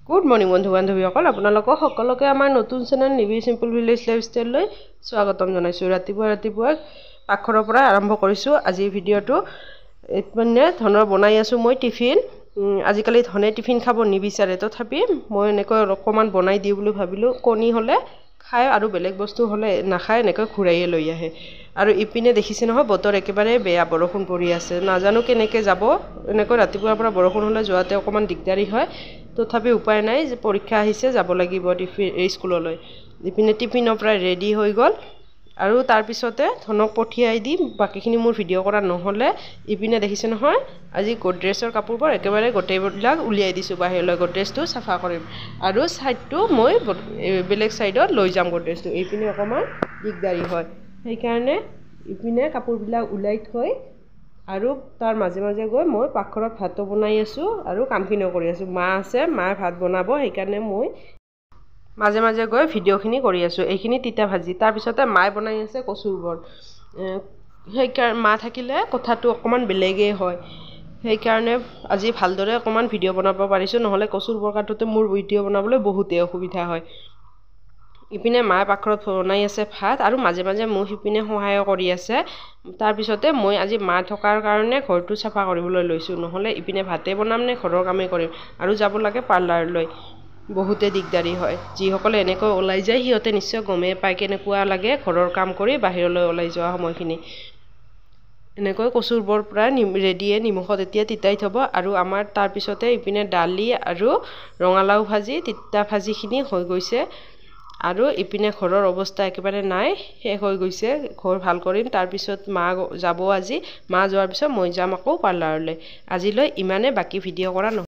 Good morning বন্ধু বান্ধৱীসকল, আপোনালোকক সকলোকে আমাৰ নতুন চেনেল নিবি চিম্পল ভিলেজ লাইফষ্টাইললৈ স্বাগতম জনাইছোঁ। ৰাতিপুৱা পাকঘৰৰ পৰা আৰম্ভ কৰিছোঁ আজিৰ ভিডিঅ'টো। মানে ধনৰ বনাই আছোঁ মই টিফিন। আজিকালি ধনে টিফিন খাব নিবিচাৰে, তথাপি মই এনেকৈ অকণমান বনাই দিওঁ বুলি ভাবিলোঁ। কণী হ'লে খায় আৰু বেলেগ বস্তু হ'লে নাখায়, এনেকৈ ঘূৰাইয়ে লৈ আহে। আৰু ইপিনে দেখিছে নহয়, বতৰ একেবাৰে বেয়া, বৰষুণ পৰি আছে। নাজানো কেনেকৈ যাব, এনেকৈ ৰাতিপুৱাৰ পৰা বৰষুণ হ'লে যোৱাতে অকণমান দিগদাৰী হয়। তথাপি উপায় নাই, যে পৰীক্ষা আহিছে, যাব লাগিব স্কুললৈ। ইপিনে টিফিনৰ পৰা ৰেডি হৈ গ'ল আৰু তাৰপিছতে ধনক পঠিয়াই দি বাকীখিনি মোৰ ভিডিঅ' কৰা নহ'লে। ইপিনে দেখিছে নহয়, আজি গডৰেজৰ কাপোৰবোৰ একেবাৰে গোটেইবিলাক উলিয়াই দিছোঁ বাহিৰলৈ। গডৰেজটো চাফা কৰিম আৰু ছাইডটো মই বেলেগ ছাইডত লৈ যাম গডৰেজটো। এইপিনে অকণমান দিগদাৰী হয়, সেইকাৰণে ইপিনে কাপোৰবিলাক ওলাই থৈ আৰু তাৰ মাজে মাজে গৈ মই পাকঘৰত ভাতো বনাই আছোঁ আৰু কামখিনিও কৰি আছোঁ। মা আছে, মায়ে ভাত বনাব, সেইকাৰণে মই মাজে মাজে গৈ ভিডিঅ'খিনি কৰি আছোঁ। এইখিনি তিতা ভাজি, তাৰপিছতে মায়ে বনাই আছে কচুৰ বৰ। সেইকাৰণে মা থাকিলে কথাটো অকণমান বেলেগেই হয়, সেইকাৰণে আজি ভালদৰে অকণমান ভিডিঅ' বনাব পাৰিছোঁ। নহ'লে কচুৰ বৰ কাটোতে মোৰ ভিডিঅ' বনাবলৈ বহুতেই অসুবিধা হয়। ইপিনে মায়ে পাকঘৰত বনাই আছে ভাত আৰু মাজে মাজে মোক সিপিনে সহায়ো কৰি আছে। তাৰপিছতে মই আজি মা থকাৰ কাৰণে ঘৰটো চাফা কৰিবলৈ লৈছোঁ। নহ'লে ইপিনে ভাতে বনাম নে ঘৰৰ কামেই কৰিম, আৰু যাব লাগে পাৰ্লাৰলৈ। বহুতে দিগদাৰী হয়। যিসকলে এনেকৈ ওলাই যায় সিহঁতে নিশ্চয় গমেই পায় কেনেকুৱা লাগে ঘৰৰ কাম কৰি বাহিৰলৈ ওলাই যোৱা সময়খিনি। এনেকৈ কচুৰ বৰ প্ৰায় ৰেডিয়ে, নিমখত এতিয়া তিতাই থ'ব। আৰু আমাৰ তাৰপিছতে ইপিনে দালি আৰু ৰঙালাও ভাজি, তিতা ভাজিখিনি হৈ গৈছে। আৰু ইপিনে ঘৰৰ অৱস্থা একেবাৰে নাই, শেষ হৈ গৈছে। ঘৰ ভাল কৰিম, তাৰপিছত মা যাব আজি। মা যোৱাৰ পিছত মই যাম আকৌ পাৰ্লাৰলৈ। আজিলৈ ইমানে, বাকী ভিডিঅ' কৰা নহয়।